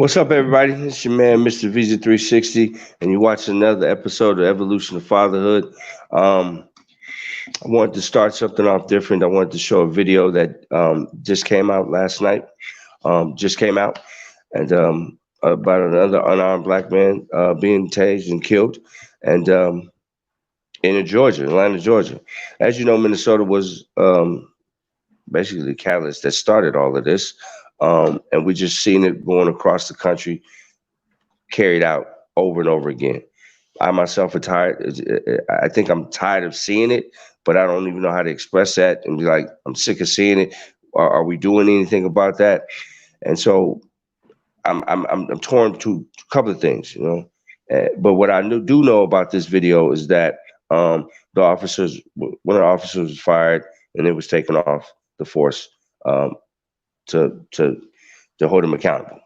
What's up, everybody? It's your man, Mr. Visa 360, and you're watching another episode of Evolution of Fatherhood. Um, I wanted to start something off different. I wanted to show a video that just came out last night. Just came out, and about another unarmed black man being tased and killed, and in Georgia, Atlanta, Georgia. As you know, Minnesota was basically the catalyst that started all of this, and we just seen it going across the country carried out over and over again. I myself are tired. I think I'm tired of seeing it, but I don't even know how to express that and be like, I'm sick of seeing it. Are we doing anything about that? And so I'm torn to a couple of things, you know. But what do know about this video is that the officers, one of the officers was fired, and it was taken off the force um, to to to hold him accountable,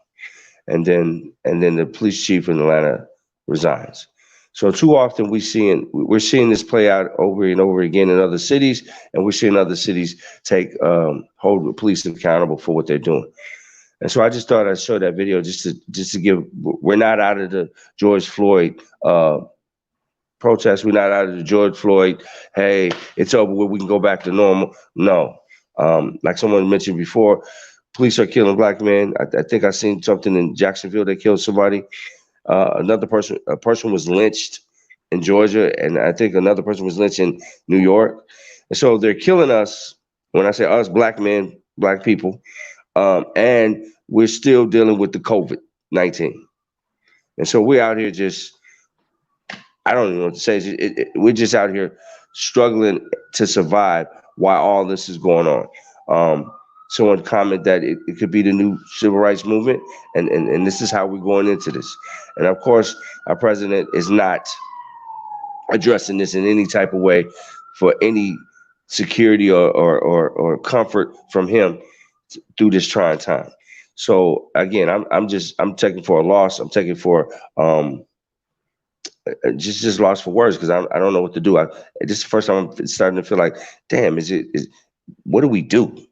and then the police chief in Atlanta resigns. So too often we're seeing this play out over and over again in other cities, and we're seeing other cities take hold the police accountable for what they're doing. And so I just thought I'd show that video just to give. We're not out of the George Floyd protest. We're not out of the George Floyd. Hey, it's over. We can go back to normal. No, like someone mentioned before, police are killing black men. I think I seen something in Jacksonville. They killed somebody. A person was lynched in Georgia, and I think another person was lynched in New York. And so they're killing us. When I say us, black men, black people, and we're still dealing with the COVID-19. And so we're out here just, I don't even know what to say. We're just out here struggling to survive while all this is going on. Someone commented that it could be the new civil rights movement, and this is how we're going into this. And of course, our president is not addressing this in any type of way for any security or comfort from him through this trying time. So again, I'm taking for a loss. I'm taking for just lost for words because I don't know what to do. This is the first time I'm starting to feel like, damn, is what do we do?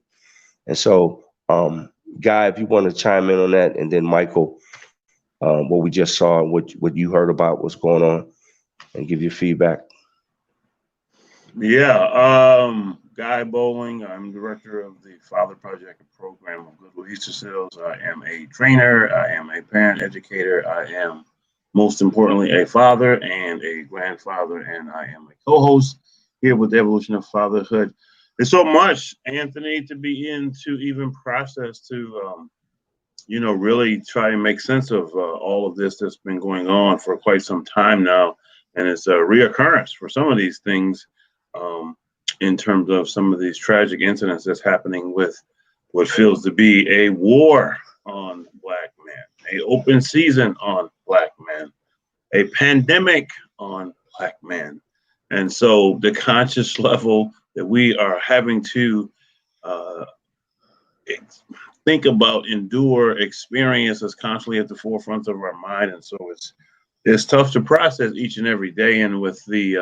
And so, Guy, if you want to chime in on that, and then Michael, what we just saw, what you heard about what's going on, and give your feedback. Yeah, Guy Bowling. I'm director of the Father Project program of Goodwill Easter Sales. I am a trainer. I am a parent educator. I am, most importantly, a father and a grandfather, and I am a co-host here with the Evolution of Fatherhood. There's so much, Anthony, to be in to even process to, really try to make sense of all of this that's been going on for quite some time now, and it's a reoccurrence for some of these things um, in terms of some of these tragic incidents that's happening with what feels to be a war on black men, a open season on black men, a pandemic on black men. And so the conscious level that we are having to uh, think about, endure, experience is constantly at the forefront of our mind. And so it's tough to process each and every day. And with the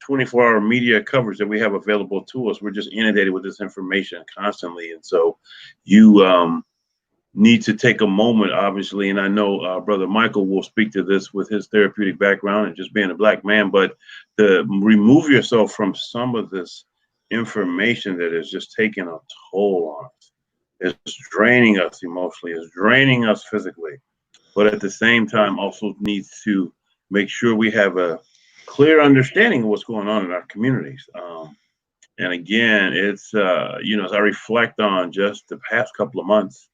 24-hour media coverage that we have available to us, we're just inundated with this information constantly. And so you need to take a moment, obviously, and I know Brother Micheal will speak to this with his therapeutic background and just being a black man, but to remove yourself from some of this information that is just taking a toll on us. It's draining us emotionally, it's draining us physically, but at the same time also needs to make sure we have a clear understanding of what's going on in our communities. And again, it's, as I reflect on just the past couple of months,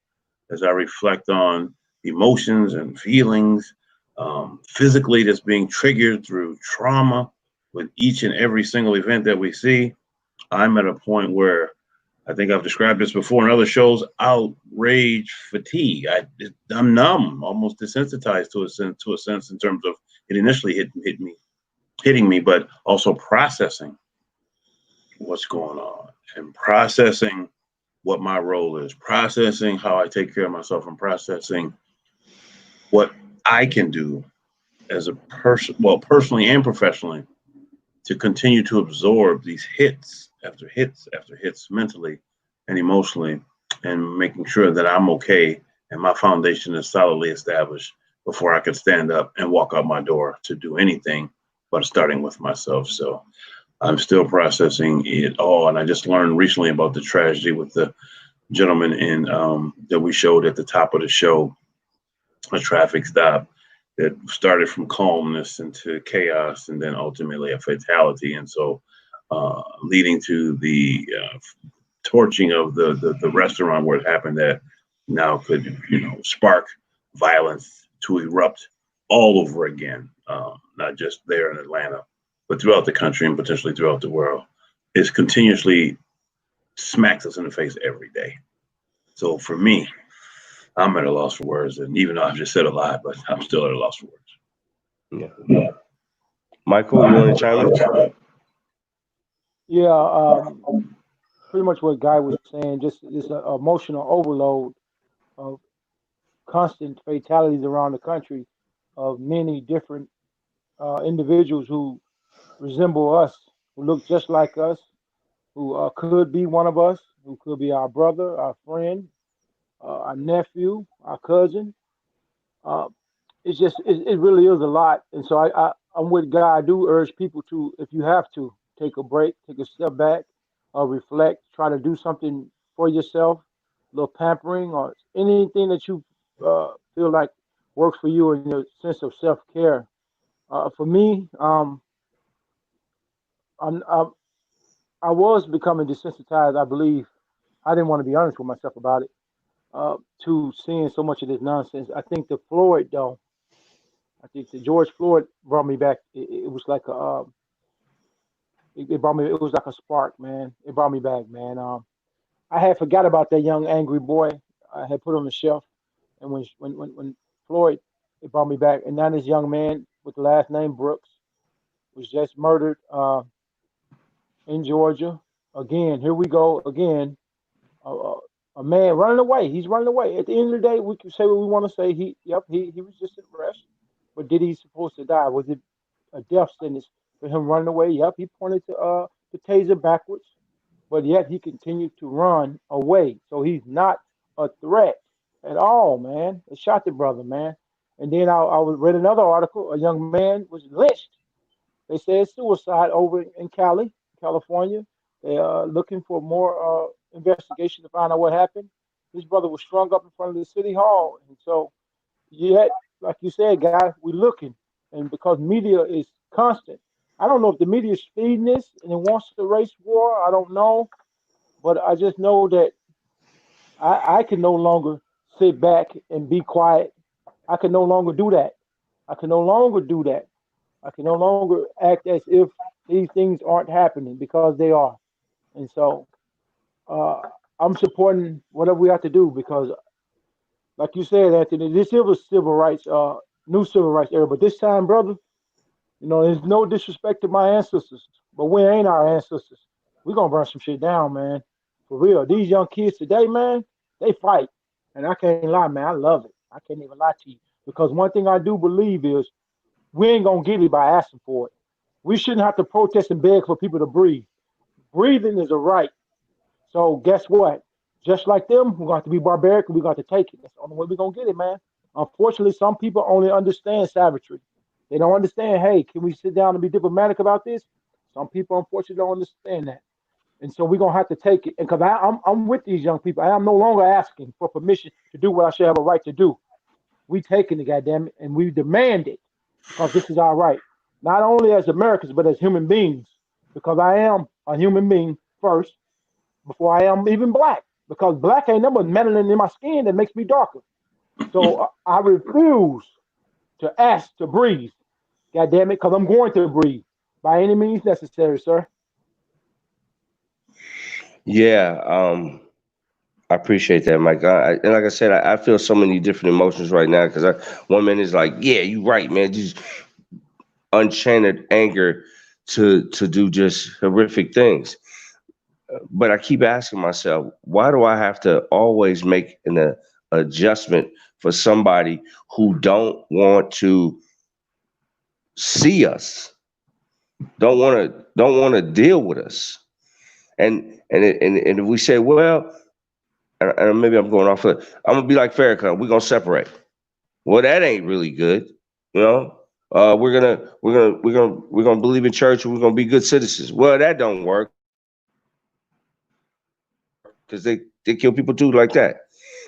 as I reflect on emotions and feelings, physically that's being triggered through trauma with each and every single event that we see, I'm at a point where I think I've described this before in other shows, outrage fatigue. I'm numb, almost desensitized to a sense in terms of it initially hitting me, but also processing what's going on and processing what my role is, processing how I take care of myself, and processing what I can do as a person, well, personally and professionally, to continue to absorb these hits after hits after hits mentally and emotionally, and making sure that I'm okay and my foundation is solidly established before I could stand up and walk out my door to do anything but starting with myself. So I'm still processing it all. And I just learned recently about the tragedy with the gentleman in that we showed at the top of the show, a traffic stop that started from calmness into chaos and then ultimately a fatality. And so leading to the torching of the restaurant where it happened that now could, spark violence to erupt all over again, not just there in Atlanta, but throughout the country and potentially throughout the world. It's continuously smacks us in the face every day. So for me, I'm at a loss for words. And even though I've just said a lot, but I'm still at a loss for words. Yeah. Michael, you want to chime in? Yeah, pretty much what Guy was saying, just this emotional overload of constant fatalities around the country of many different individuals who resemble us, who look just like us, who could be one of us, who could be our brother, our friend, our nephew, our cousin. Uh, it really is a lot. And so I'm with Guy. I do urge people to, if you have to, take a break, take a step back, reflect, try to do something for yourself, a little pampering or anything that you feel like works for you and your sense of self care. For me, I'm, I'm, I was becoming desensitized. I believe I didn't want to be honest with myself about it. To seeing so much of this nonsense. I think the Floyd though. I think the George Floyd brought me back. It was like it brought me. It was like a spark, man. It brought me back, man. I had forgot about that young angry boy. I had put on the shelf, and when Floyd, it brought me back. And now this young man with the last name Brooks was just murdered in Georgia. Again, here we go again. Uh, a man running away. He's running away. At the end of the day, we can say what we want to say. He was just arrested. But did he supposed to die? Was it a death sentence for him running away? Yep, he pointed to the taser backwards, but yet he continued to run away. So he's not a threat at all, man. They shot the brother, man. And then read another article. A young man was lynched. They said suicide over in California. They are looking for more investigation to find out what happened. His brother was strung up in front of the city hall, and so yet, like you said, guys, we're looking, and because media is constant. I don't know if the media is feeding this and it wants to race war. I don't know, but I just know that I can no longer sit back and be quiet. I can no longer do that. I can no longer do that. I can no longer act as if these things aren't happening because they are. And so uh, I'm supporting whatever we have to do because, like you said, Anthony, this is a civil rights, new civil rights era. But this time, brother, there's no disrespect to my ancestors, but we ain't our ancestors. We're gonna burn some shit down, man. For real. These young kids today, man, they fight. And I can't lie, man. I love it. I can't even lie to you. Because one thing I do believe is we ain't gonna get it by asking for it. We shouldn't have to protest and beg for people to breathe. Breathing is a right. So guess what? Just like them, we're going to have to be barbaric and we're going to take it. That's the only way we're going to get it, man. Unfortunately, some people only understand savagery. They don't understand, hey, can we sit down and be diplomatic about this? Some people, unfortunately, don't understand that. And so we're going to have to take it. And because I'm with these young people, I am no longer asking for permission to do what I should have a right to do. We taking it, goddamn it, and we demand it because this is our right. Not only as Americans, but as human beings. Because I am a human being first before I am even black. Because black ain't number melanin in my skin that makes me darker. So I refuse to ask to breathe. God damn it, because I'm going to breathe by any means necessary, sir. Yeah, I appreciate that, Mike. And like I said, I feel so many different emotions right now because one minute is like, yeah, you right, man, just unchained anger to do just horrific things. But I keep asking myself, why do I have to always make an adjustment for somebody who don't want to see us, don't want to deal with us? And if we say, well, and maybe I'm going off of it. I'm gonna be like Farrakhan. We're gonna separate. Well, that ain't really good, you know. We're gonna believe in church and we're gonna be good citizens. Well, that don't work because they kill people too like that.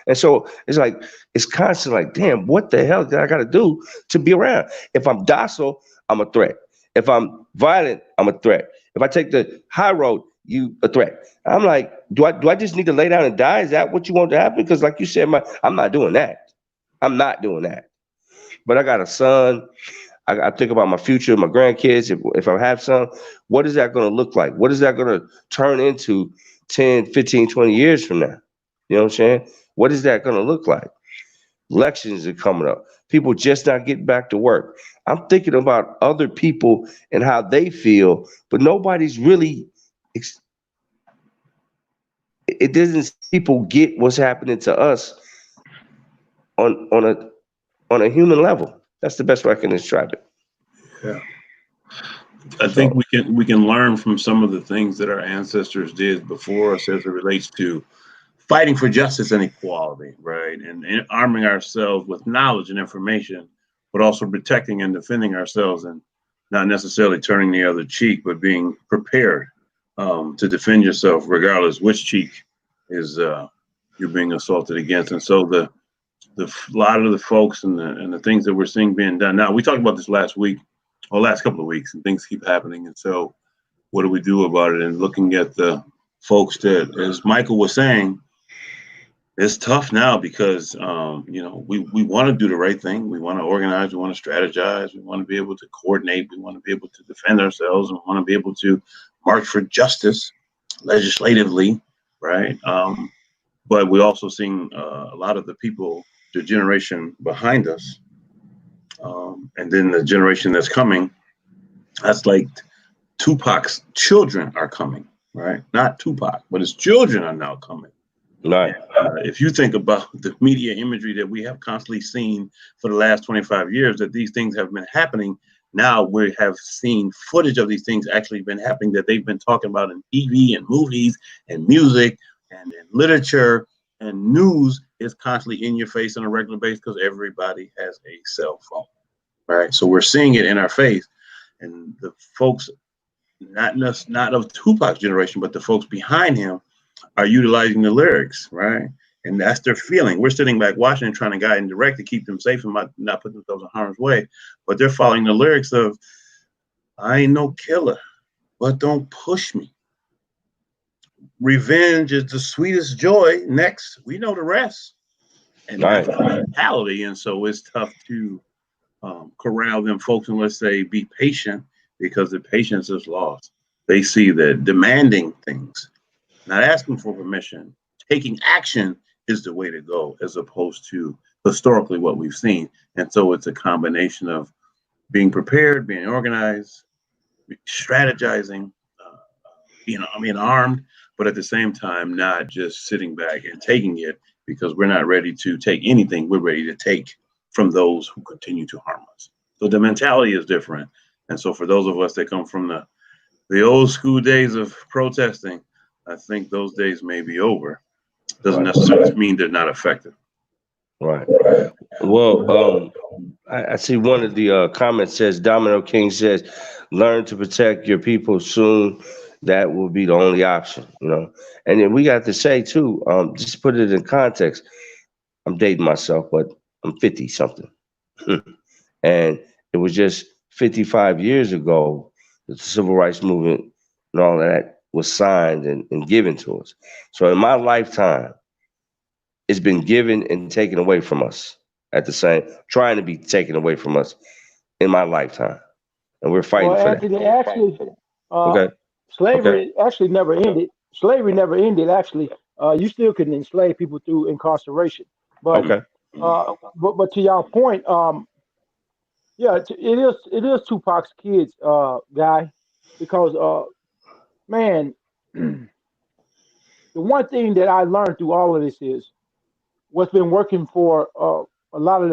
And so it's like it's constant like, damn, what the hell did I gotta do to be around? If I'm docile, I'm a threat. If I'm violent, I'm a threat. If I take the high road, you a threat. I'm like, do I just need to lay down and die? Is that what you want to happen? Because like you said, I'm not doing that. I'm not doing that. But I got a son. I think about my future, my grandkids. If I have some, what is that going to look like? What is that going to turn into 10, 15, 20 years from now? You know what I'm saying? What is that going to look like? Elections are coming up. People just not getting back to work. I'm thinking about other people and how they feel, but nobody's really. It doesn't. People get what's happening to us on a human level. That's the best way I can describe it. Yeah. I think So we can learn from some of the things that our ancestors did before us as it relates to fighting for justice and equality, right? And arming ourselves with knowledge and information, but also protecting and defending ourselves and not necessarily turning the other cheek, but being prepared to defend yourself regardless which cheek is you're being assaulted against. And so the lot of the folks and the things that we're seeing being done now, we talked about this last week or last couple of weeks, and things keep happening. And so what do we do about it? And looking at the folks that, as Michael was saying, it's tough now because we want to do the right thing. We want to organize. We want to strategize. We want to be able to coordinate. We want to be able to defend ourselves. And we want to be able to march for justice legislatively, right? But we're also seeing a lot of the people, the generation behind us, and then the generation that's coming. That's like Tupac's children are coming, right? Not Tupac, but his children are now coming. right, If you think about the media imagery that we have constantly seen for the last 25 years, that these things have been happening. Now we have seen footage of these things actually been happening that they've been talking about in TV and movies and music and literature and news is constantly in your face on a regular basis because everybody has a cell phone, right? So we're seeing it in our face, and the folks, not of Tupac's generation, but the folks behind him are utilizing the lyrics, right? And that's their feeling. We're sitting back watching and trying to guide and direct to keep them safe and not put themselves in harm's way. But they're following the lyrics of, I ain't no killer, but don't push me. Revenge is the sweetest joy. Next, we know the rest. And right, that's the mentality. And so it's tough to corral them folks and let's say be patient because the patience is lost. They see that demanding things, not asking for permission, taking action is the way to go, as opposed to historically what we've seen. And so it's a combination of being prepared, being organized, strategizing, being armed, but at the same time, not just sitting back and taking it because we're not ready to take anything. We're ready to take from those who continue to harm us. So the mentality is different. And so for those of us that come from the old school days of protesting, I think those days may be over. Doesn't necessarily mean they're not effective. right. Well, I see one of the comments says Domino King says, "Learn to protect your people soon. That will be the only option." You know, and then we got to say too. Just to put it in context. I'm dating myself, but I'm 50 something, and it was just 55 years ago that the civil rights movement and all that was signed and given to us. So in my lifetime, it's been given and taken away from us at the same, trying to be taken away from us in my lifetime, and we're Well, fighting for that. Anthony, actually, uh, Okay, okay, slavery actually never ended. Slavery never ended. Actually, you still can enslave people through incarceration. But Mhm. okay. but to your point, yeah, it is Tupac's kids, guy, because man, the one thing that I learned through all of this is what's been working for a lot of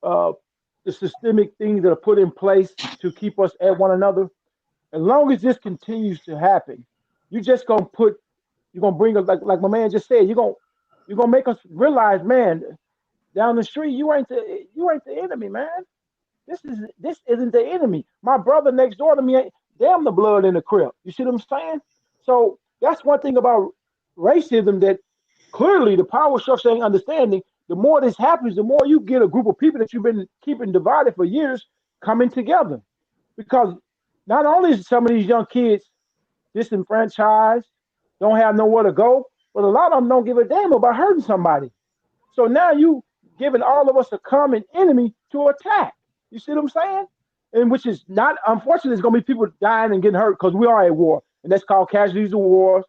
uh, the systemic things that are put in place to keep us at one another. As long as this continues to happen, you just gonna put You're gonna bring us like my man just said. You're gonna make us realize, man, down the street, you ain't the enemy, man. This isn't the enemy. My brother next door to me ain't damn the blood in the crib. You see what I'm saying? So that's one thing about racism that clearly the power structure ain't understanding. The more this happens, the more you get a group of people that you've been keeping divided for years coming together. Because not only is some of these young kids disenfranchised, don't have nowhere to go, but a lot of them don't give a damn about hurting somebody. So now you giving all of us a common enemy to attack. You see what I'm saying? And which is not, unfortunately, there's going to be people dying and getting hurt because we are at war. And that's called casualties of war,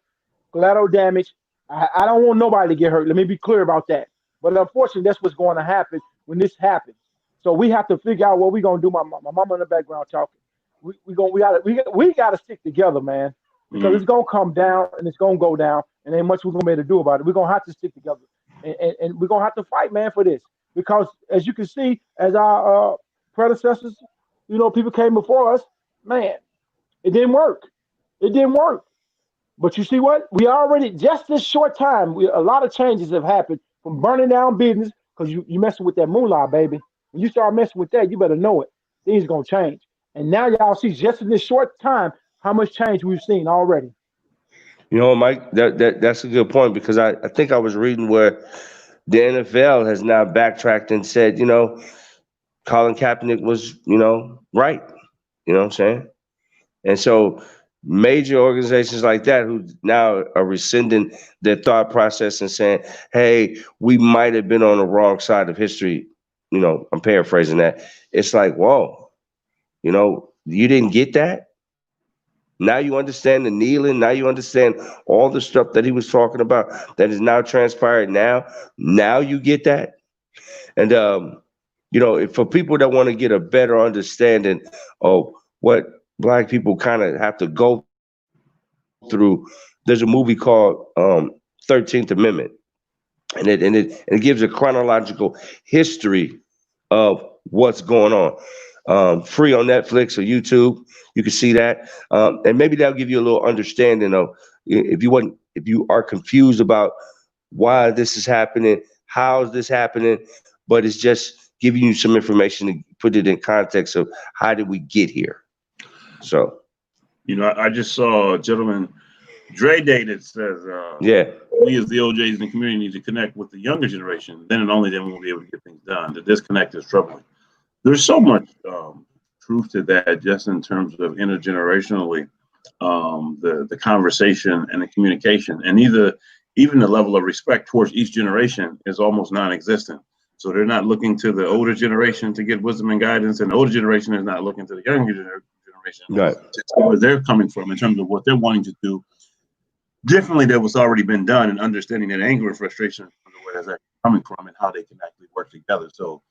collateral damage. I don't want nobody to get hurt. Let me be clear about that. But unfortunately, that's what's going to happen when this happens. So we have to figure out what we're going to do. My mama in the background talking. We gotta stick together, man, because it's gonna come down and it's gonna go down, and ain't much we're gonna be able to do about it. We're gonna have to stick together, and we're gonna have to fight, man, for this. Because as you can see, as our predecessors, people came before us, man, it didn't work. It didn't work. But you see what? We already just this short time, a lot of changes have happened from burning down business because you messing with that moolah, baby. When you start messing with that, you better know it. Things gonna change. And now y'all see just in this short time how much change we've seen already. Mike, that's a good point because I think I was reading where the NFL has now backtracked and said, Colin Kaepernick was, right. You know what I'm saying? And so major organizations like that who now are rescinding their thought process and saying, hey, we might have been on the wrong side of history. I'm paraphrasing that. It's like, whoa, you didn't get that? Now you understand the kneeling. Now you understand all the stuff that he was talking about that is now transpired now. Now you get that? And, for people that want to get a better understanding of what Black people kind of have to go through, there's a movie called 13th Amendment. And it gives a chronological history of what's going on. Free on Netflix or YouTube, you can see that, and maybe that'll give you a little understanding of if you are confused about why this is happening, how is this happening, but it's just giving you some information to put it in context of how did we get here. So, I just saw a gentleman, Dre Day, that says, yeah, we as the OJs in the community need to connect with the younger generation. Then and only then we'll be able to get things done. The disconnect is troubling. There's so much truth to that, just in terms of intergenerationally, the conversation and the communication, and even the level of respect towards each generation is almost non-existent. So they're not looking to the older generation to get wisdom and guidance, and the older generation is not looking to the younger generation right, to see where they're coming from in terms of what they're wanting to do differently than what's already been done, and understanding that anger and frustration from where that's actually coming from and how they can actually work together. So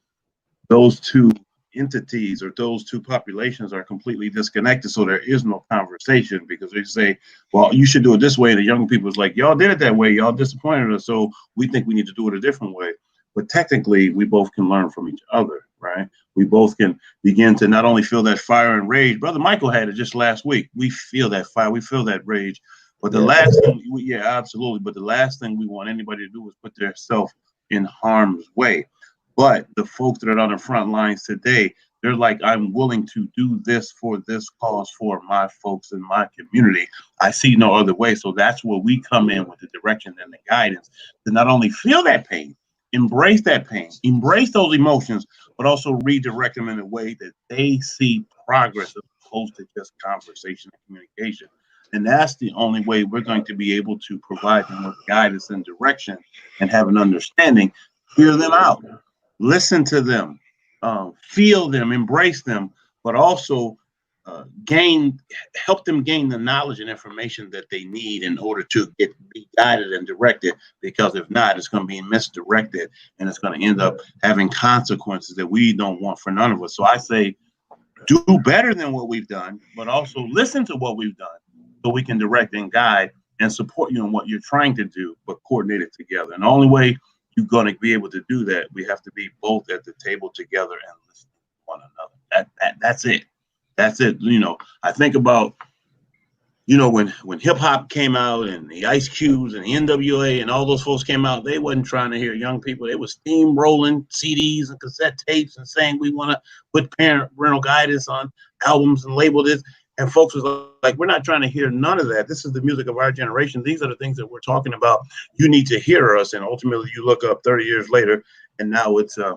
those two entities or those two populations are completely disconnected. So there is no conversation because they say, well, you should do it this way. The young people is like, y'all did it that way. Y'all disappointed us. So we think we need to do it a different way. But technically, we both can learn from each other, right? We both can begin to not only feel that fire and rage. Brother Michael had it just last week. We feel that fire. We feel that rage. But the last thing, absolutely. But the last thing we want anybody to do is put themselves in harm's way. But the folks that are on the front lines today, they're like, I'm willing to do this for this cause for my folks in my community. I see no other way. So that's where we come in with the direction and the guidance to not only feel that pain, embrace those emotions, but also redirect them in a way that they see progress as opposed to just conversation and communication. And that's the only way we're going to be able to provide them with guidance and direction and have an understanding, hear them out, listen to them, feel them, embrace them, but also help them gain the knowledge and information that they need in order to be guided and directed. Because if not, it's going to be misdirected and it's going to end up having consequences that we don't want for none of us. So I say, do better than what we've done, but also listen to what we've done so we can direct and guide and support you in what you're trying to do, but coordinate it together. And the only way you're going to be able to do that, we have to be both at the table together and listen to one another. That's it. That's it. I think about you know, when hip hop came out and the Ice Cubes and the NWA and all those folks came out, they wasn't trying to hear young people. They was steamrolling CDs and cassette tapes and saying we want to put parental guidance on albums and label this. And folks was like, we're not trying to hear none of that. This is the music of our generation. These are the things that we're talking about. You need to hear us. And ultimately, you look up 30 years later, and now it's a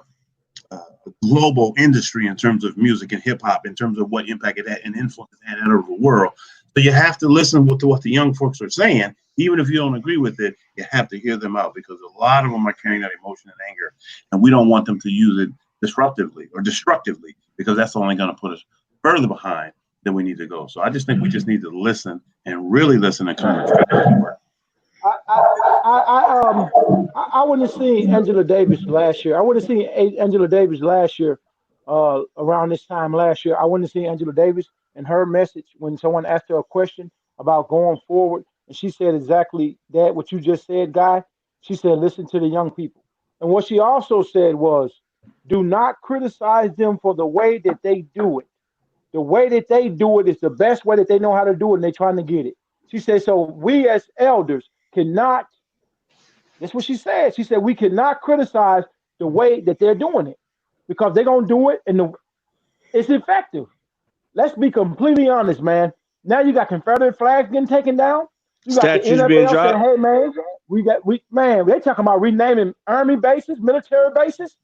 global industry in terms of music and hip hop, in terms of what impact it had and influence it had over the world. So you have to listen to what the young folks are saying, even if you don't agree with it. You have to hear them out, because a lot of them are carrying that emotion and anger, and we don't want them to use it disruptively or destructively, because that's only going to put us further behind than we need to go. So I just think we just need to listen and really listen and come to work. I wouldn't have seen Angela Davis last year. I would have seen Angela Davis last year, around this time last year. I wouldn't have seen Angela Davis and her message when someone asked her a question about going forward, and she said exactly that, what you just said, Guy. She said, listen to the young people. And what she also said was, do not criticize them for the way that they do it. The way that they do it is the best way that they know how to do it, and they're trying to get it. She said, so we as elders cannot, that's what she said. She said, we cannot criticize the way that they're doing it, because they're going to do it and it's effective. Let's be completely honest, man. Now you got Confederate flags getting taken down. You got Statues the being NFL dropped. saying, hey, man, they talking about renaming army bases, military bases.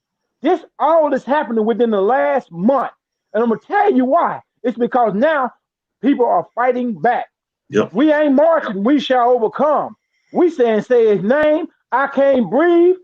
All this happening within the last month. And I'm going to tell you why. It's because now people are fighting back. Yep. We ain't marching, we shall overcome. We saying, say his name, I can't breathe,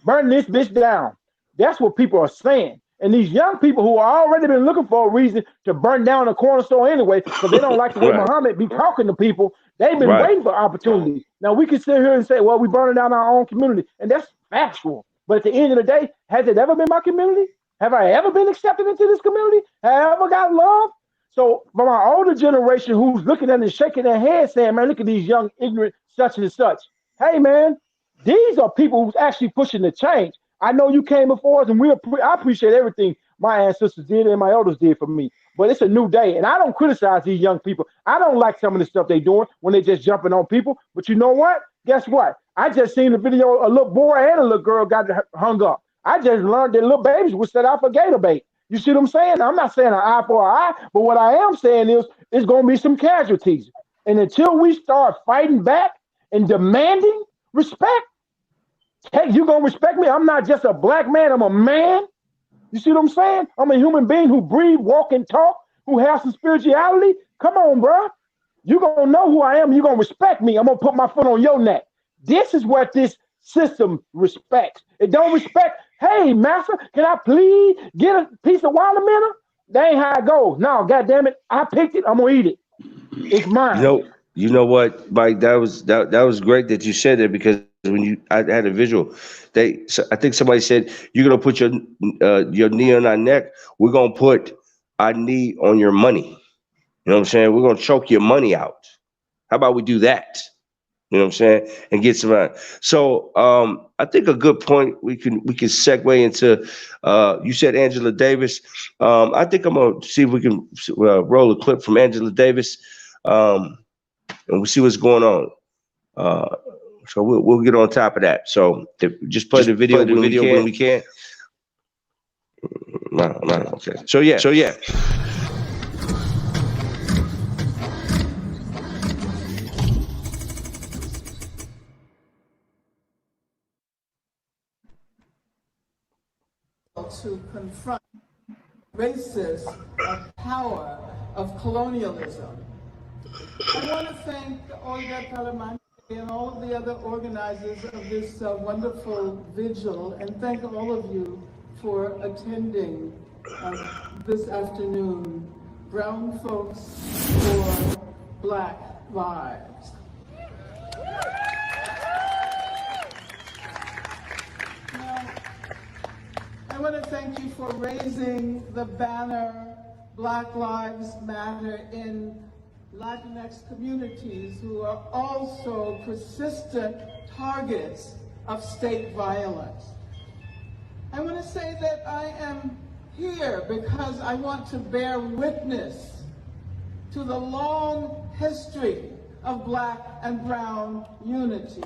burn this bitch down. That's what people are saying. And these young people who are already been looking for a reason to burn down a corner store anyway, because they don't like the way Right. Muhammad be talking to people, they've been Right. waiting for opportunities. Now we can sit here and say, well, we burning down our own community, and that's factual. But at the end of the day, has it ever been my community? Have I ever been accepted into this community? Have I ever got love? So from our older generation who's looking at it and shaking their head saying, man, look at these young, ignorant, such and such. Hey, man, these are people who's actually pushing the change. I know you came before us, and I appreciate everything my ancestors did and my elders did for me. But it's a new day, and I don't criticize these young people. I don't like some of the stuff they're doing when they just jumping on people. But you know what? Guess what? I just seen the video, a little boy and a little girl got hung up. I just learned that little babies were set out for gator bait. You see what I'm saying? I'm not saying an eye for an eye, but what I am saying is it's going to be some casualties. And until we start fighting back and demanding respect, hey, you going to respect me? I'm not just a black man. I'm a man. You see what I'm saying? I'm a human being who breathe, walk, and talk, who has some spirituality. Come on, bro. You're going to know who I am. You're going to respect me. I'm going to put my foot on your neck. This is what this system respects. It don't respect, hey, master, can I please get a piece of watermelon? That ain't how it goes. No, goddamn it, I picked it. I'm going to eat it. It's mine. You know what, Mike? That was great that you said that, because when I had a visual, I think somebody said you're gonna put your knee on our neck. We're gonna put our knee on your money. You know what I'm saying? We're gonna choke your money out. How about we do that? You know what I'm saying? And get some. So I think a good point we can segue into. You said Angela Davis. I think I'm gonna see if we can roll a clip from Angela Davis, and we'll see what's going on. So we'll get on top of that. So just play the video when we can. No, okay. So yeah. To confront racist power of colonialism. I want to thank Olga Kalamani and all of the other organizers of this wonderful vigil, and thank all of you for attending this afternoon. Brown Folks for Black Lives. Now, I want to thank you for raising the banner Black Lives Matter in Latinx communities who are also persistent targets of state violence. I want to say that I am here because I want to bear witness to the long history of Black and brown unity.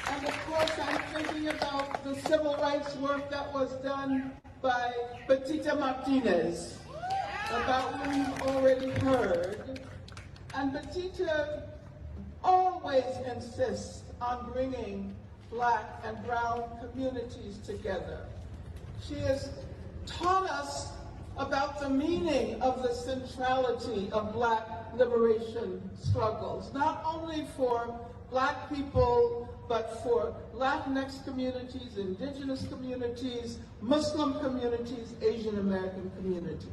And of course, I'm thinking about the civil rights work that was done by Betita Martinez, about whom you've already heard. And Betita always insists on bringing Black and brown communities together. She has taught us about the meaning of the centrality of Black liberation struggles, not only for Black people, but for Latinx communities, indigenous communities, Muslim communities, Asian American communities.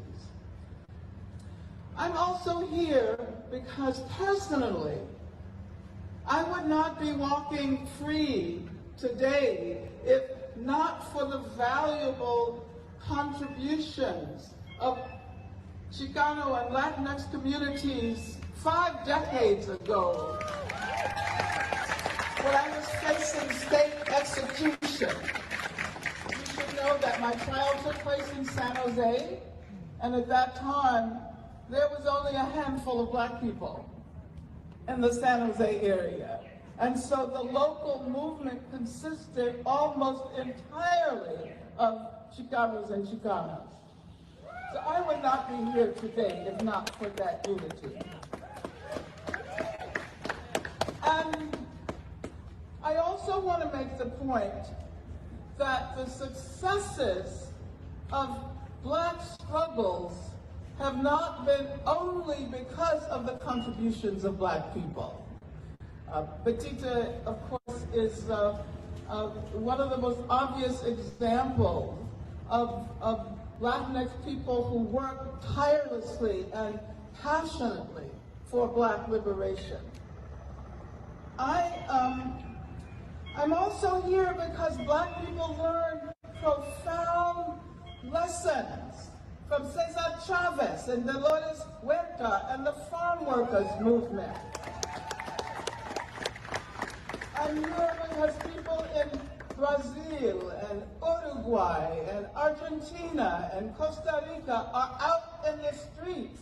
I'm also here because personally, I would not be walking free today if not for the valuable contributions of Chicano and Latinx communities 5 decades ago, when I was facing state execution. You should know that my trial took place in San Jose, and at that time, there was only a handful of Black people in the San Jose area. And so the local movement consisted almost entirely of Chicanos and Chicanas. So I would not be here today if not for that unity. And I also want to make the point that the successes of Black struggles have not been only because of the contributions of Black people. Betita, of course, is one of the most obvious examples of Latinx people who work tirelessly and passionately for Black liberation. I'm also here because Black people learn profound lessons from Cesar Chavez and Dolores Huerta and the farm workers movement. I'm here because people in Brazil and Uruguay and Argentina and Costa Rica are out in the streets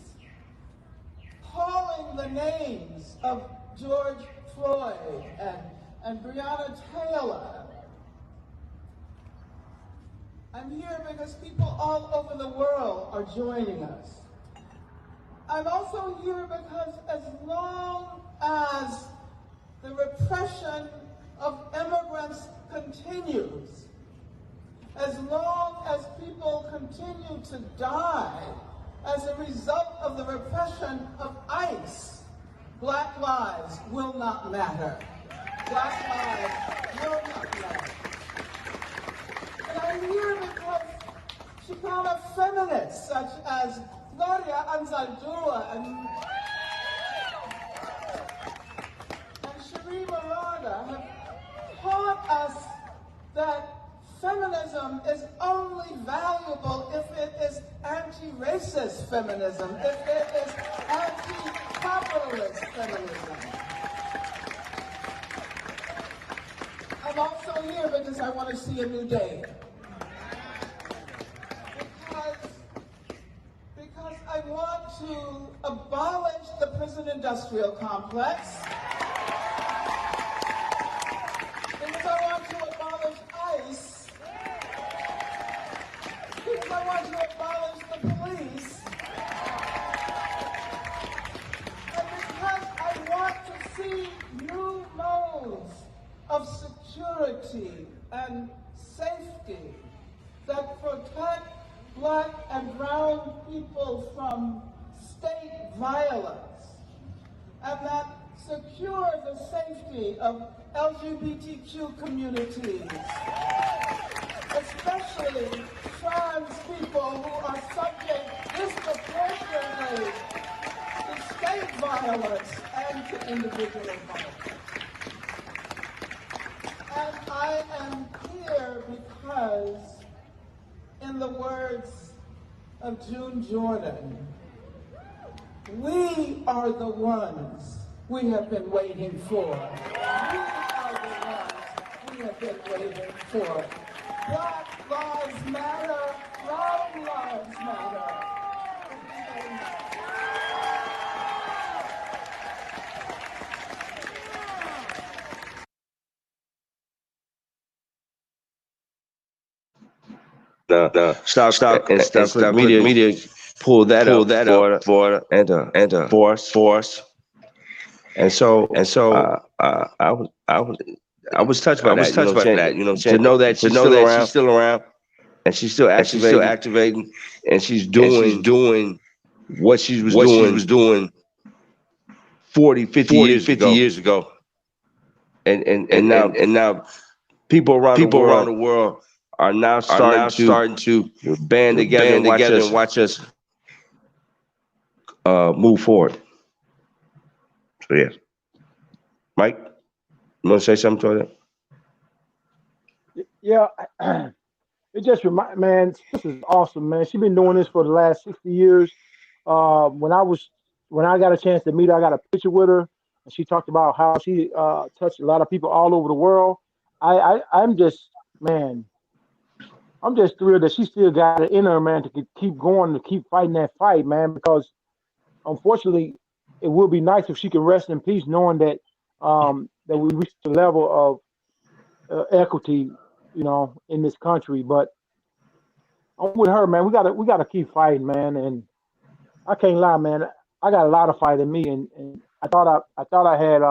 calling the names of George Floyd and Breonna Taylor. I'm here because people all over the world are joining us. I'm also here because as long as the repression of immigrants continues, as long as people continue to die as a result of the repression of ICE, Black lives will not matter. Black lives will not matter. And I'm here because Chicana feminists such as Gloria Anzaldúa and Cherie Murada have taught us that feminism is only valuable if it is anti-racist feminism, if it is anti-capitalist feminism. I'm also here because I want to see a new day. Because I want to abolish the prison industrial complex. Because I want to abolish ICE. Because I want to abolish the police. And because I want to see new modes of security and safety that protect Black and brown people from state violence and that secure the safety of LGBTQ communities, especially trans people who are subject disproportionately to state violence and to individual violence. And I am here because, in the words of June Jordan, we are the ones we have been waiting for. We are the ones we have been waiting for. Black lives matter, brown lives matter. stock and stuff media pull that up for us. And so I was touched by that, to know that she's still around and she's still activating and she's doing what she was doing 40, 50 years ago. And now people around the world are now starting to band together and watch us move forward. So yeah. Mike, you want to say something to that? Yeah, it just man, this is awesome, man. She's been doing this for the last 60 years. When I got a chance to meet her, I got a picture with her, and she talked about how she touched a lot of people all over the world. I'm just, man, I'm just thrilled that she still got it in her, man, to keep going, to keep fighting that fight, man. Because unfortunately, it would be nice if she could rest in peace, knowing that that we reached the level of equity, in this country. But I'm with her, man. We gotta keep fighting, man. And I can't lie, man. I got a lot of fight in me, and I thought I had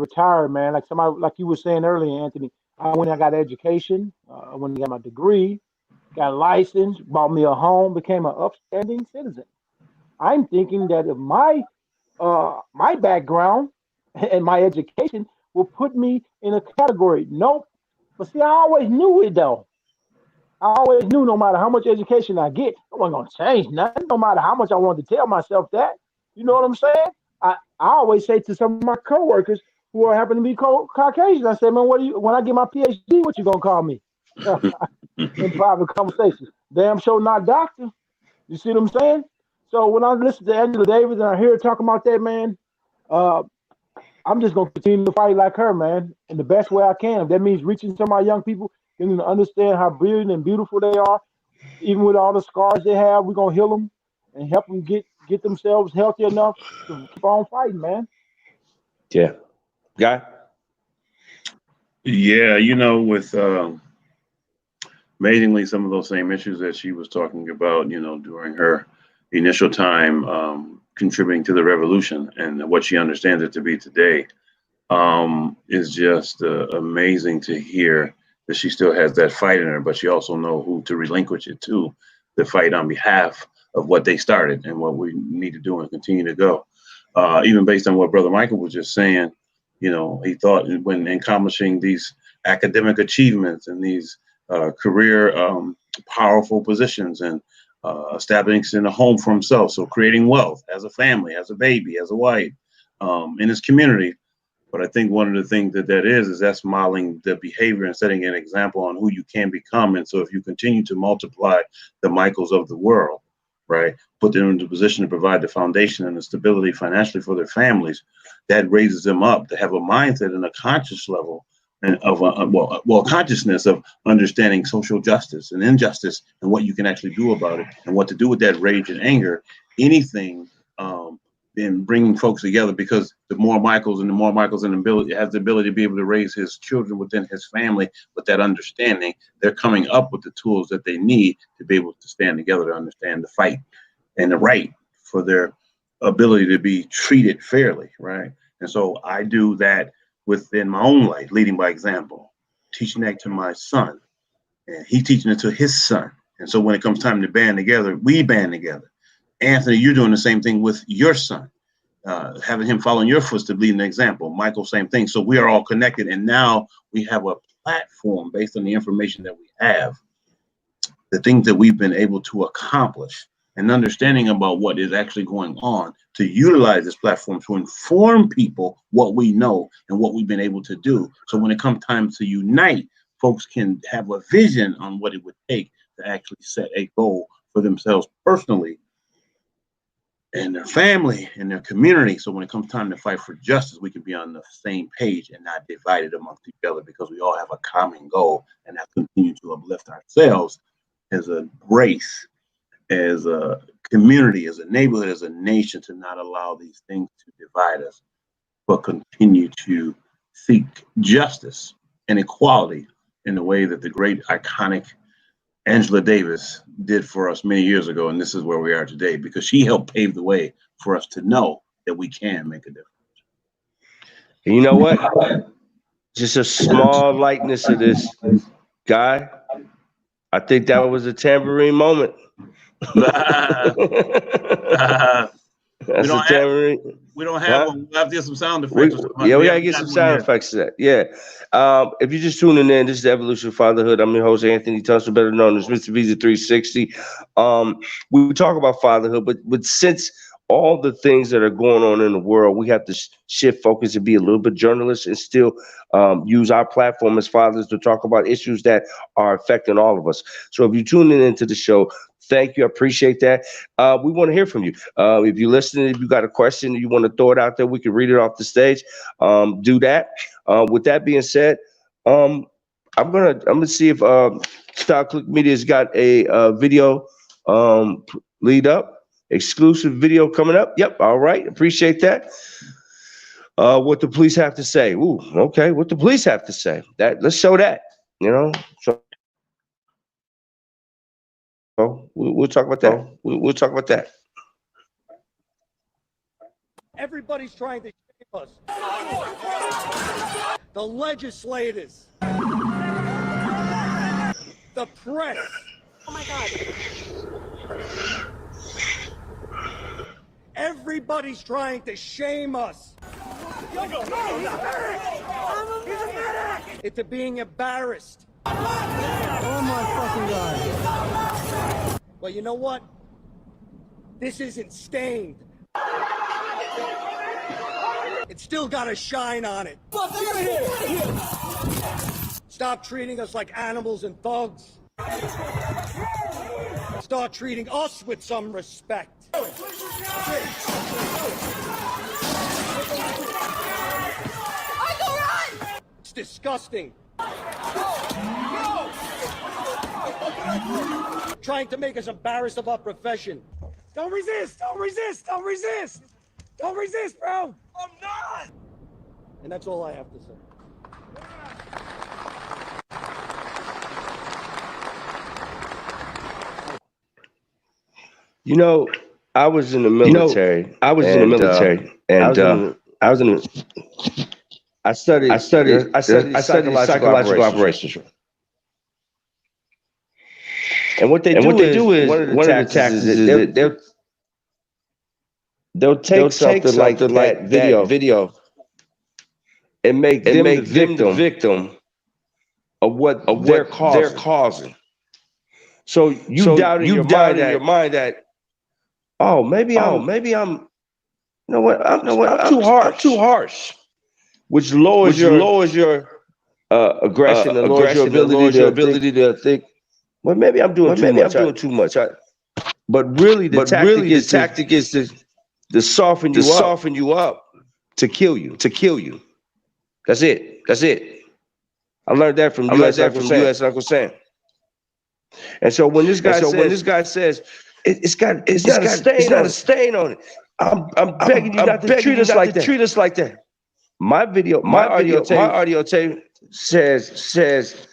retired, man. Like somebody, like you were saying earlier, Anthony. I went and got education. I went and got my degree, got a license, bought me a home, became an upstanding citizen. I'm thinking that if my background and my education will put me in a category. Nope. But see, I always knew it though. I always knew no matter how much education I get, I wasn't gonna change nothing. No matter how much I wanted to tell myself that. You know what I'm saying? I always say to some of my coworkers who are happen to be Caucasian, I say, man, when I get my PhD, what you gonna call me? In private conversations. Damn sure not doctor. You see what I'm saying? So when I listen to Angela Davis and I hear her talking about that, man, uh, I'm just gonna continue to fight like her, man, in the best way I can. If that means reaching to my young people, getting them to understand how brilliant and beautiful they are, even with all the scars they have, we're gonna heal them and help them get themselves healthy enough to keep on fighting, man. Yeah. Guy? Yeah, with amazingly some of those same issues that she was talking about, during her initial time contributing to the revolution and what she understands it to be today, is just amazing to hear that she still has that fight in her, but she also know who to relinquish it to fight on behalf of what they started and what we need to do and continue to go. Even based on what Brother Micheal was just saying, he thought when accomplishing these academic achievements and these career powerful positions and establishing a home for himself, so creating wealth as a family, as a baby, as a wife, in his community. But I think one of the things that is that's modeling the behavior and setting an example on who you can become. And so if you continue to multiply the Micheals of the world, right, put them into a position to provide the foundation and the stability financially for their families, that raises them up to have a mindset and a conscious level and of consciousness of understanding social justice and injustice and what you can actually do about it and what to do with that rage and anger. Anything in bringing folks together, because the more Micheals has the ability to be able to raise his children within his family with that understanding, they're coming up with the tools that they need to be able to stand together to understand the fight and the right for their ability to be treated fairly, right? And so I do that within my own life, leading by example, teaching that to my son, and he teaching it to his son. And so when it comes time to band together, we band together. Anthony, you're doing the same thing with your son, having him follow in your footsteps, leading an example. Micheal, same thing. So we are all connected, and now we have a platform based on the information that we have, the things that we've been able to accomplish, and understanding about what is actually going on, to utilize this platform to inform people what we know and what we've been able to do. So when it comes time to unite, folks can have a vision on what it would take to actually set a goal for themselves personally and their family and their community. So when it comes time to fight for justice, we can be on the same page and not divided amongst each other, because we all have a common goal and have continued to uplift ourselves as a race, as a community, as a neighborhood, as a nation, to not allow these things to divide us, but continue to seek justice and equality in the way that the great iconic Angela Davis did for us many years ago, and this is where we are today because she helped pave the way for us to know that we can make a difference. And you know what? Just a small likeness of this guy. I think that was a tambourine moment. That's a tambourine. We don't have one. We'll have to get some sound effects. We gotta get some sound effects to that. Yeah. If you're just tuning in, this is the Evolution of Fatherhood. I'm your host, Anthony Tunstall, better known as Mr. Visa 360. We talk about fatherhood, but since all the things that are going on in the world, we have to shift focus and be a little bit journalists and still use our platform as fathers to talk about issues that are affecting all of us. So if you're tuning into the show, thank you. I appreciate that. We want to hear from you. If you're listening, if you got a question, you want to throw it out there, we can read it off the stage. Do that. With that being said, I'm gonna see if Star Click Media's got a video lead up. Exclusive video coming up. Yep. All right. Appreciate that. What the police have to say. Ooh, okay. What the police have to say. Let's show that. You know. So we'll talk about that. We'll talk about that. Everybody's trying to shape us. The legislators. The press. Oh my God. Everybody's trying to shame us into being embarrassed. Oh my fucking God. Well, you know what? This isn't stained. It's still got a shine on it. Stop treating us like animals and thugs. Start treating us with some respect. It's disgusting. Trying to make us embarrassed of our profession. Don't resist, don't resist, don't resist. Don't resist, bro. I'm not. And that's all I have to say. You know, I was in the military. I studied psychological operations. And what they do is one of the tactics is they'll take something like that video and make them the victim of what they're causing. So you doubt in your mind that, oh, maybe I'm you know what, I'm too harsh. Which lowers your aggression, and lowers your ability to think. Well, maybe I'm doing too much. But really, the tactic is to soften you up, to kill you. That's it. I learned that from U.S. Uncle Sam. And so when this guy says it's got a stain on it, I'm begging you not to treat us like that. My audio tape says,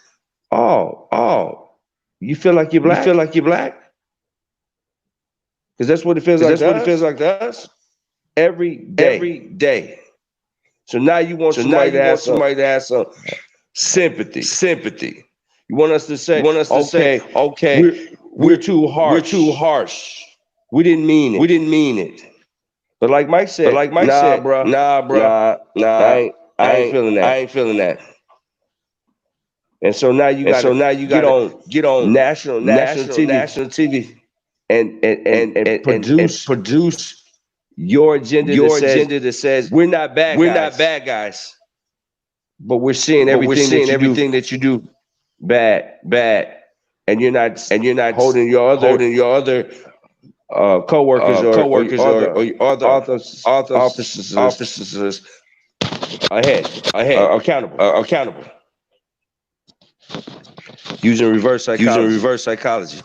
oh, you feel like you're black? Because that's what it feels like to us. Every day. So now you want somebody to have some sympathy. You want us to say, okay, we're too harsh. We didn't mean it. But like Mike said, nah, bro. I ain't feeling that. And so now you got to get on national TV and produce your agenda that says we're not bad guys, but we're seeing everything that you do bad, and you're not holding your other co-workers or other officers accountable. Using reverse psychology.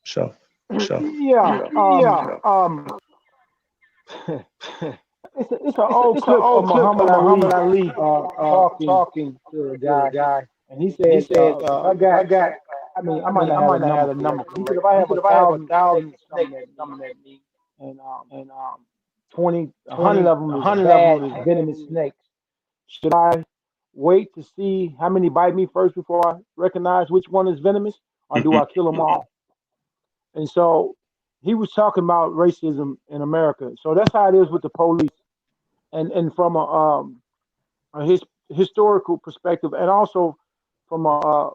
So. Yeah. It's an old clip of Muhammad Ali talking to a guy, and he said, I got I might not have a number correct. He said if I have 1,000 snakes coming at me, and 20, 100 of them is venomous snakes, should I wait to see how many bite me first before I recognize which one is venomous, or do I kill them all? And so he was talking about racism in America. So that's how it is with the police, and from a historical perspective, and also from a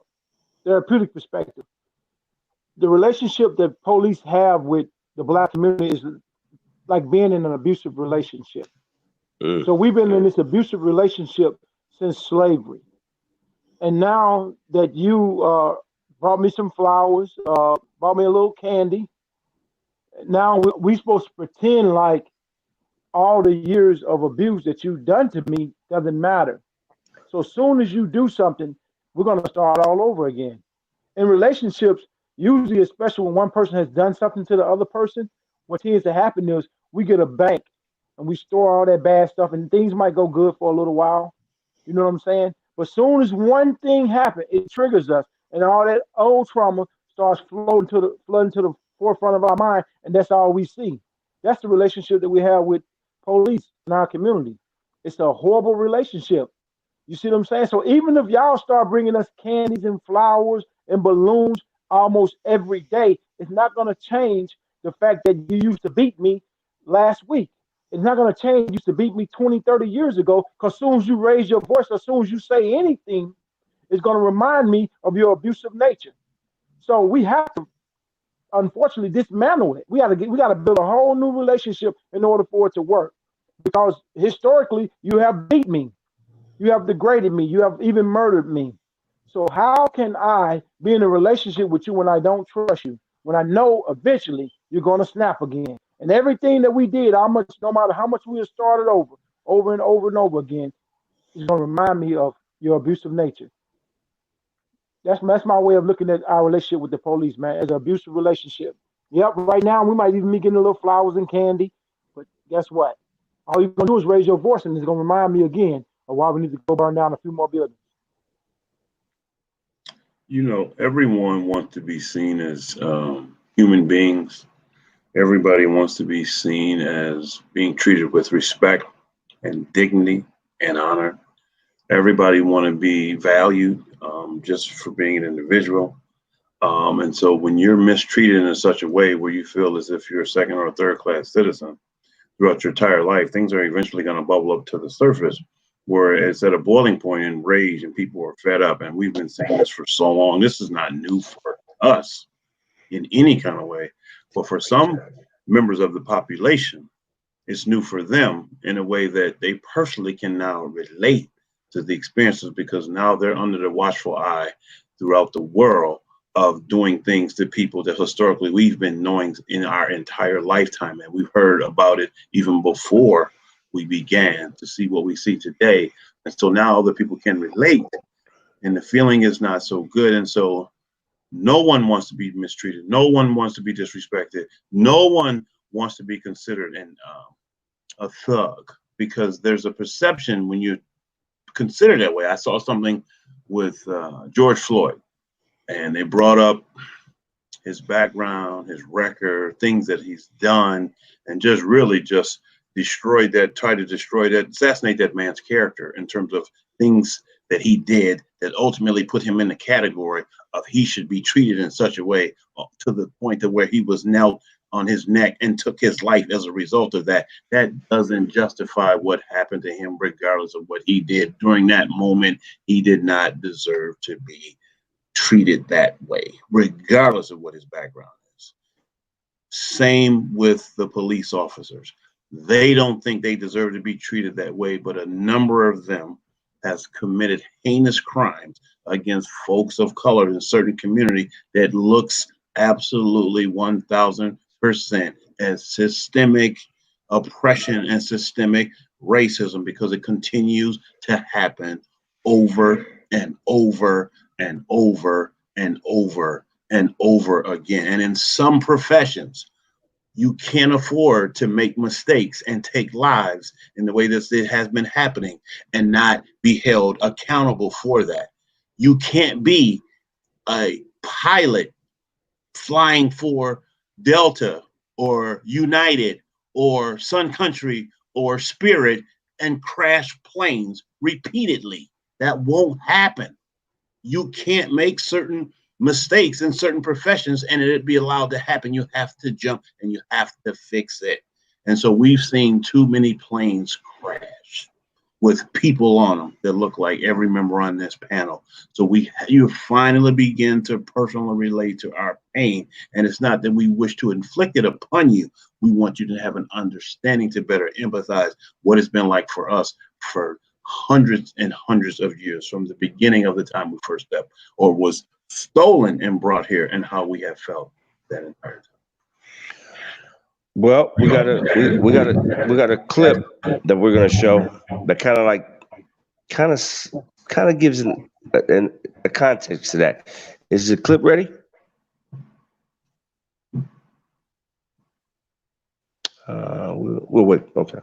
therapeutic perspective. The relationship that police have with the black community is like being in an abusive relationship. So we've been in this abusive relationship since slavery. And now that you brought me some flowers, brought me a little candy, now we supposed to pretend like all the years of abuse that you've done to me doesn't matter. So as soon as you do something, we're going to start all over again. In relationships, usually, especially when one person has done something to the other person, what tends to happen is we get a bank and we store all that bad stuff, and things might go good for a little while. You know what I'm saying? But as soon as one thing happens, it triggers us, and all that old trauma starts flooding to the forefront of our mind, and that's all we see. That's the relationship that we have with police in our community. It's a horrible relationship. You see what I'm saying? So even if y'all start bringing us candies and flowers and balloons almost every day, it's not going to change the fact that you used to beat me last week. It's not going to change. You used to beat me 20, 30 years ago, because as soon as you raise your voice, as soon as you say anything, it's going to remind me of your abusive nature. So we have to, unfortunately, dismantle it. We got to build a whole new relationship in order for it to work. Because historically, you have beat me. You have degraded me. You have even murdered me. So how can I be in a relationship with you when I don't trust you? When I know eventually you're going to snap again. And everything that we did, no matter how much we have started over and over and over again, is going to remind me of your abusive nature. That's my way of looking at our relationship with the police, man, as an abusive relationship. Yep, right now we might even be getting a little flowers and candy, but guess what? All you're going to do is raise your voice, and it's going to remind me again of why we need to go burn down a few more buildings. You know, everyone wants to be seen as human beings. Everybody wants to be seen as being treated with respect and dignity and honor. Everybody want to be valued just for being an individual. And so when you're mistreated in such a way where you feel as if you're a second or third class citizen throughout your entire life, things are eventually going to bubble up to the surface where it's at a boiling point in rage and people are fed up. And we've been saying this for so long. This is not new for us in any kind of way. But for some members of the population, it's new for them in a way that they personally can now relate to the experiences, because now they're under the watchful eye throughout the world of doing things to people that historically we've been knowing in our entire lifetime. And we've heard about it even before we began to see what we see today. And so now other people can relate, and the feeling is not so good. And so no one wants to be mistreated. No one wants to be disrespected. No one wants to be considered a thug, because there's a perception when you're considered that way. I saw something with George Floyd, and they brought up his background, his record, things that he's done, and just really just tried to destroy that, assassinate that man's character in terms of things that he did that ultimately put him in the category of he should be treated in such a way to the point of where he was knelt on his neck and took his life as a result of that. That doesn't justify what happened to him, regardless of what he did during that moment. He did not deserve to be treated that way, regardless of what his background is. Same with the police officers. They don't think they deserve to be treated that way, but a number of them has committed heinous crimes against folks of color in a certain community that looks absolutely 1000% as systemic oppression and systemic racism, because it continues to happen over and over and over and over and over again. And in some professions, you can't afford to make mistakes and take lives in the way that it has been happening and not be held accountable for that. You can't be a pilot flying for Delta or United or Sun Country or Spirit and crash planes repeatedly. That won't happen. You can't make certain mistakes in certain professions and it be allowed to happen. You have to jump and you have to fix it. And so we've seen too many planes crash with people on them that look like every member on this panel. So you finally begin to personally relate to our pain. And it's not that we wish to inflict it upon you. We want you to have an understanding to better empathize what it's been like for us for hundreds and hundreds of years from the beginning of the time we first stepped or was stolen and brought here and how we have felt that entire time. Well, we got a clip that we're gonna show that kind of gives a context to that. Is the clip ready? We'll wait. Okay.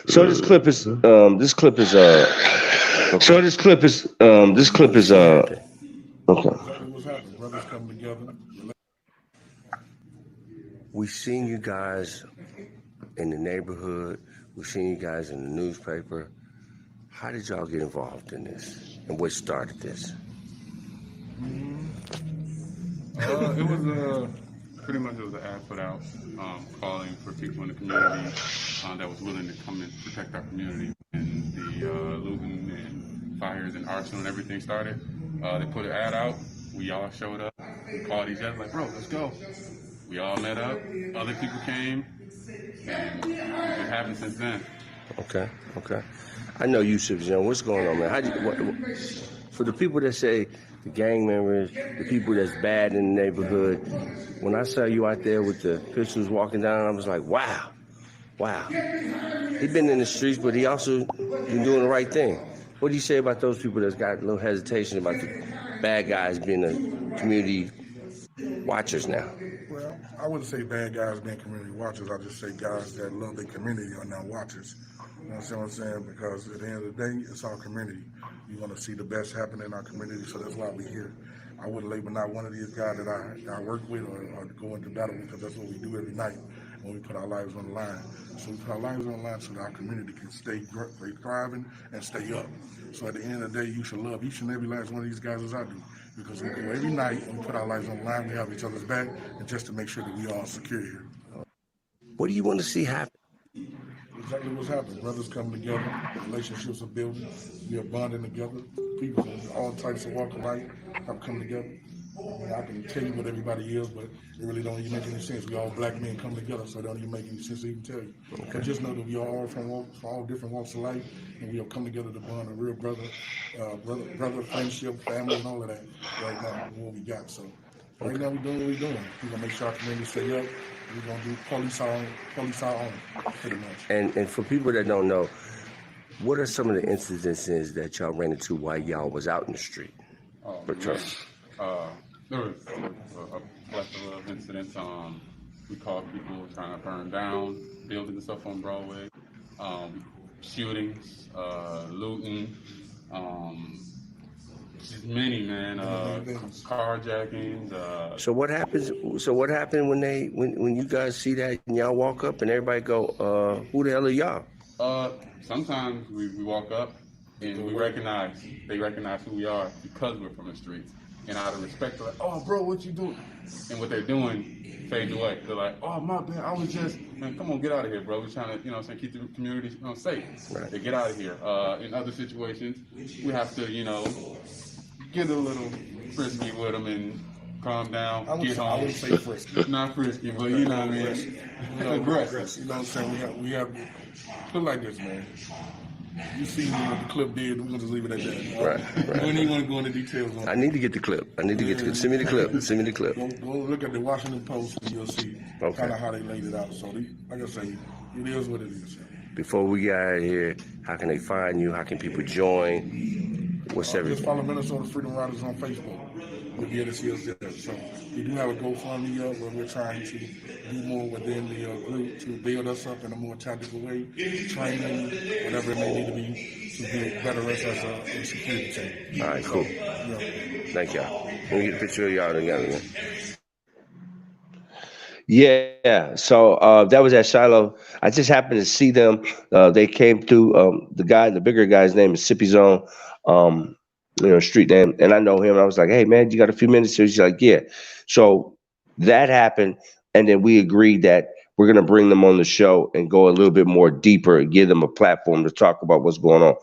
So this clip is okay. We've seen you guys in the neighborhood. We've seen you guys in the newspaper. How did y'all get involved in this? And what started this? It was pretty much an ad put out calling for people in the community that was willing to come and protect our community. And the looting and fires and arson and everything started. They put an ad out. We all showed up. We called each other like, bro, let's go. We all met up. Other people came. And it happened since then. Okay. I know Yusuf, what's going on, man? For the people that say the gang members, the people that's bad in the neighborhood, when I saw you out there with the pistols walking down, I was like, wow. He been in the streets, but he also been doing the right thing. What do you say about those people that's got a little hesitation about the bad guys being the community watchers now? Well, I wouldn't say bad guys being community watchers. I just say guys that love their community are now watchers. You know what I'm saying? Because at the end of the day, it's our community. We want to see the best happen in our community, so that's why we're here. I wouldn't label not one of these guys that I work with or go into battle with, because that's what we do every night when we put our lives on the line. So we put our lives on the line so that our community can stay thriving and stay up. So at the end of the day, you should love each and every last one of these guys as I do. Because we go every night and we put our lives on the line, we have each other's back, and just to make sure that we all secure here. What do you want to see happen? Exactly what's happening. Brothers come together, relationships are building, we are bonding together. People from all types of walk of life have come together. I can tell you what everybody is, but it really don't even make any sense. We all black men come together, so it don't even make any sense to even tell you. Okay. But just know that we are all from all different walks of life, and we all come together to bond a real brother friendship, family, and all of that. Right now, what we got. So right now, we're doing what we're doing. We're gonna make sure our community stay up. We're gonna do police our own, pretty much. And for people that don't know, what are some of the incidences that y'all ran into while y'all was out in the street? There was a plethora of incidents. We caught people trying to burn down buildings and stuff on Broadway. Shootings, looting, just many, man. Carjackings. So what happens? So what happened when you guys see that and y'all walk up and everybody go, "Who the hell are y'all?" Sometimes we walk up and they recognize who we are because we're from the streets. And out of respect, they're like, "Oh, bro, what you doing?" And what they're doing fades away. They're like, "Oh, my bad, I was just, man, come on, get out of here, bro. We're trying to, keep the community, safe." Right. They get out of here. In other situations, we have to, get a little frisky with them and calm down, get home. I wouldn't say frisky. Not frisky, but you know what I mean? Aggressive. You know what I'm saying? We have put it like this, man. You see what the clip did, we're going to just leave it at that. Right. We don't even want to go into details on it. I need to get the clip. Send me the clip. Go look at the Washington Post and you'll see kind of how they laid it out. So, like I say, it is what it is. Before we get out of here, how can they find you? How can people join? What's Just follow Minnesota Freedom Riders on Facebook. You'll be able to see us there. So we do have a GoFundMe up where we're trying to do more within the group to build us up in a more tactical way, training, whatever it may need to be, to be better us as a security team. All right, cool. Thank y'all. Let me get a picture of y'all together, man. Yeah, so that was at Shiloh. I just happened to see them. They came through. The bigger guy's name is Sippy Zone, street name, and I know him. I was like, "Hey, man, you got a few minutes?" He's like, "Yeah." So that happened, and then we agreed that we're gonna bring them on the show and go a little bit more deeper and give them a platform to talk about what's going on.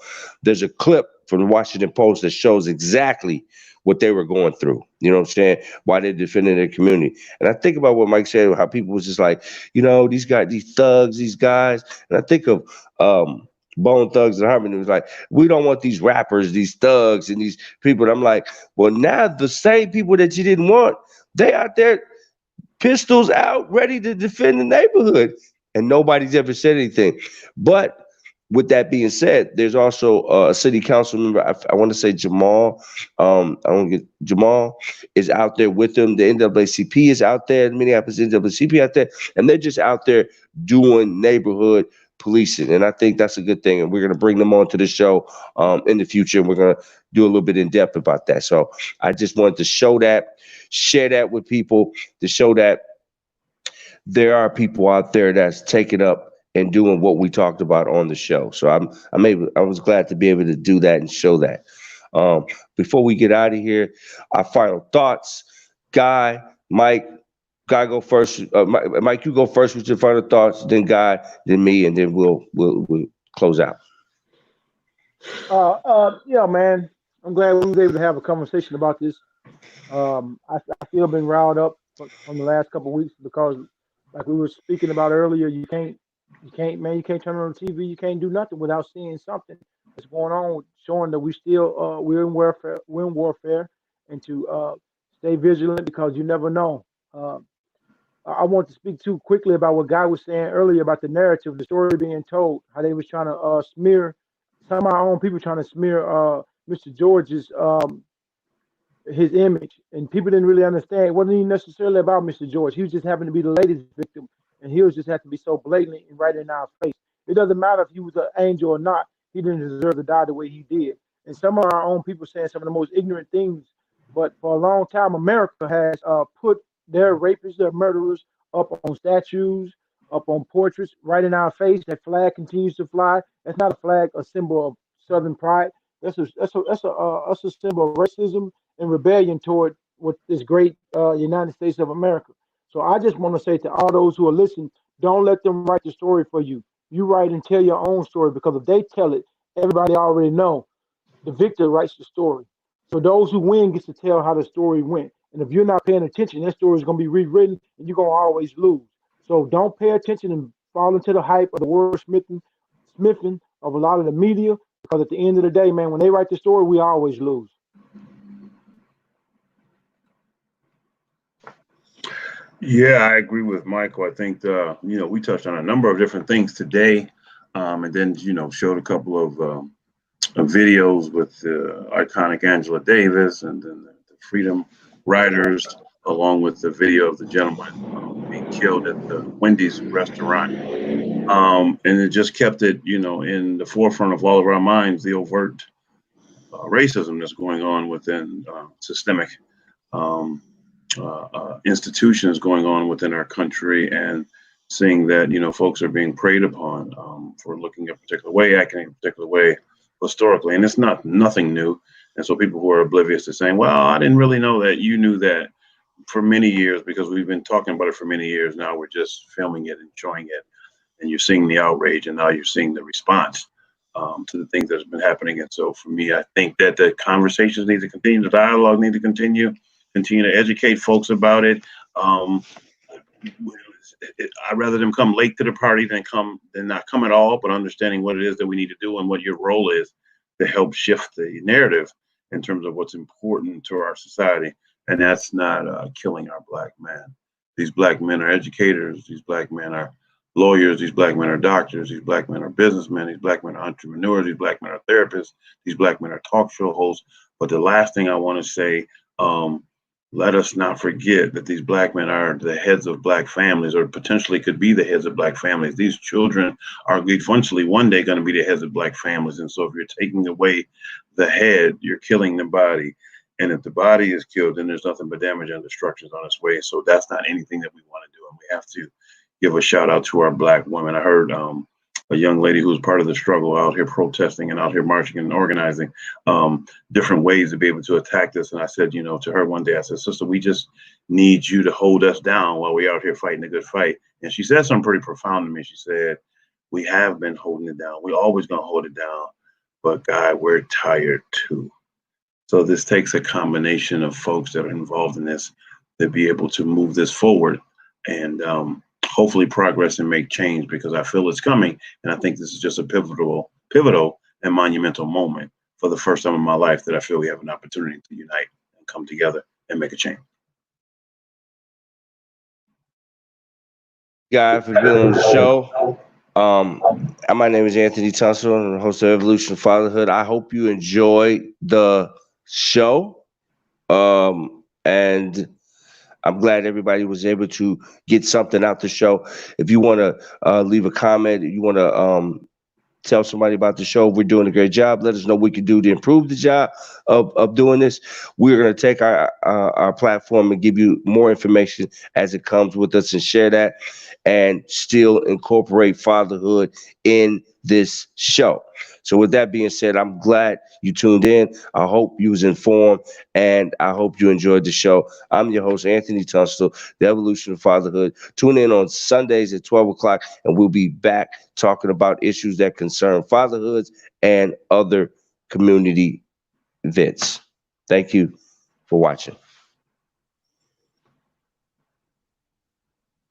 There's a clip from the Washington Post that shows exactly what they were going through. You know what I'm saying? Why they defended their community. And I think about what Mike said, how people was just like, these guys, these thugs, these guys. And I think of Bone Thugs and Harmony. It was like, we don't want these rappers, these thugs, and these people. And I'm like, well, now the same people that you didn't want, they out there, pistols out, ready to defend the neighborhood. And nobody's ever said anything. But with that being said, there's also a city council member. I want to say Jamal. Jamal is out there with them. The NAACP is out there. Minneapolis NAACP out there, and they're just out there doing neighborhood policing. And I think that's a good thing. And we're gonna bring them on to the show in the future. And we're gonna do a little bit in depth about that. So I just wanted to share that with people, to show that there are people out there that's taking up and doing what we talked about on the show. So I was glad to be able to do that and show that. Before we get out of here, our final thoughts. Guy, Mike, go first. Mike, you go first with your final thoughts. Then Guy, then me, and then we'll close out. Yeah, man. I'm glad we was able to have a conversation about this. I feel been riled up from the last couple of weeks because, like we were speaking about earlier, you can't turn on the TV. You can't do nothing without seeing something that's going on, showing that we still we're in warfare, and to stay vigilant because you never know. I want to speak too quickly about what Guy was saying earlier about the narrative, the story being told, how they was trying to smear some of our own people trying to smear Mr. George's his image, and people didn't really understand. It wasn't even necessarily about Mr. George. He was just happened to be the latest victim, and he was just had to be so blatant and right in our face. It doesn't matter if he was an angel or not. He didn't deserve to die the way he did. And some of our own people saying some of the most ignorant things. But for a long time, America has put their rapists, their murderers, up on statues, up on portraits, right in our face. That flag continues to fly. That's not a flag, a symbol of Southern pride. That's a symbol of racism and rebellion toward what this great United States of America. So I just want to say to all those who are listening, don't let them write the story for you. You write and tell your own story, because if they tell it, everybody already know. The victor writes the story. So those who win gets to tell how the story went. And if you're not paying attention, that story is going to be rewritten and you're going to always lose. So don't pay attention and fall into the hype of the wordsmithing of a lot of the media, because at the end of the day, man, when they write the story, we always lose. Yeah, I agree with Michael. I think we touched on a number of different things today, and then showed a couple of videos with iconic Angela Davis and then the Freedom Riders, along with the video of the gentleman being killed at the Wendy's restaurant. And it just kept it, in the forefront of all of our minds, the overt racism that's going on within systemic institutions going on within our country, and seeing that folks are being preyed upon for looking a particular way, acting a particular way historically, and it's nothing new. And so people who are oblivious to saying, well, I didn't really know that. You knew that for many years, because we've been talking about it for many years now. We're just filming it and showing it, and you're seeing the outrage, and now you're seeing the response to the things that's been happening. And so for me, I think that the conversations need to continue, the dialogue need to continue to educate folks about it. I'd rather them come late to the party than not come at all, but understanding what it is that we need to do and what your role is to help shift the narrative in terms of what's important to our society. And that's not killing our black men. These black men are educators. These black men are lawyers, these black men are doctors, these black men are businessmen, these black men are entrepreneurs, these black men are therapists, these black men are talk show hosts. But the last thing I want to say, let us not forget that these black men are the heads of black families, or potentially could be the heads of black families. These children are eventually one day going to be the heads of black families. And so if you're taking away the head, you're killing the body. And if the body is killed, then there's nothing but damage and destruction on its way. So that's not anything that we want to do. And we have to give a shout out to our black women. I heard a young lady who was part of the struggle out here protesting and out here marching and organizing different ways to be able to attack this. And I said, you know, to her one day, I said, sister, we just need you to hold us down while we're out here fighting a good fight. And she said something pretty profound to me. She said, we have been holding it down. We're always going to hold it down. But God, we're tired too. So this takes a combination of folks that are involved in this to be able to move this forward and hopefully progress and make change, because I feel it's coming. And I think this is just a pivotal and monumental moment for the first time in my life that I feel we have an opportunity to unite and come together and make a change. Guys, for being on the show. My name is Anthony Tunstall. I'm the host of Evolution of Fatherhood. I hope you enjoy the show. And I'm glad everybody was able to get something out the show. If you want to leave a comment, you want to tell somebody about the show, if we're doing a great job, let us know what we can do to improve the job of doing this. We're going to take our platform and give you more information as it comes with us and share that, and still incorporate fatherhood in this show. So with that being said, I'm glad you tuned in. I hope you was informed, and I hope you enjoyed the show. I'm your host, Anthony Tunstall, The Evolution of Fatherhood. Tune in on Sundays at 12 o'clock, and we'll be back talking about issues that concern fatherhoods and other community events. Thank you for watching.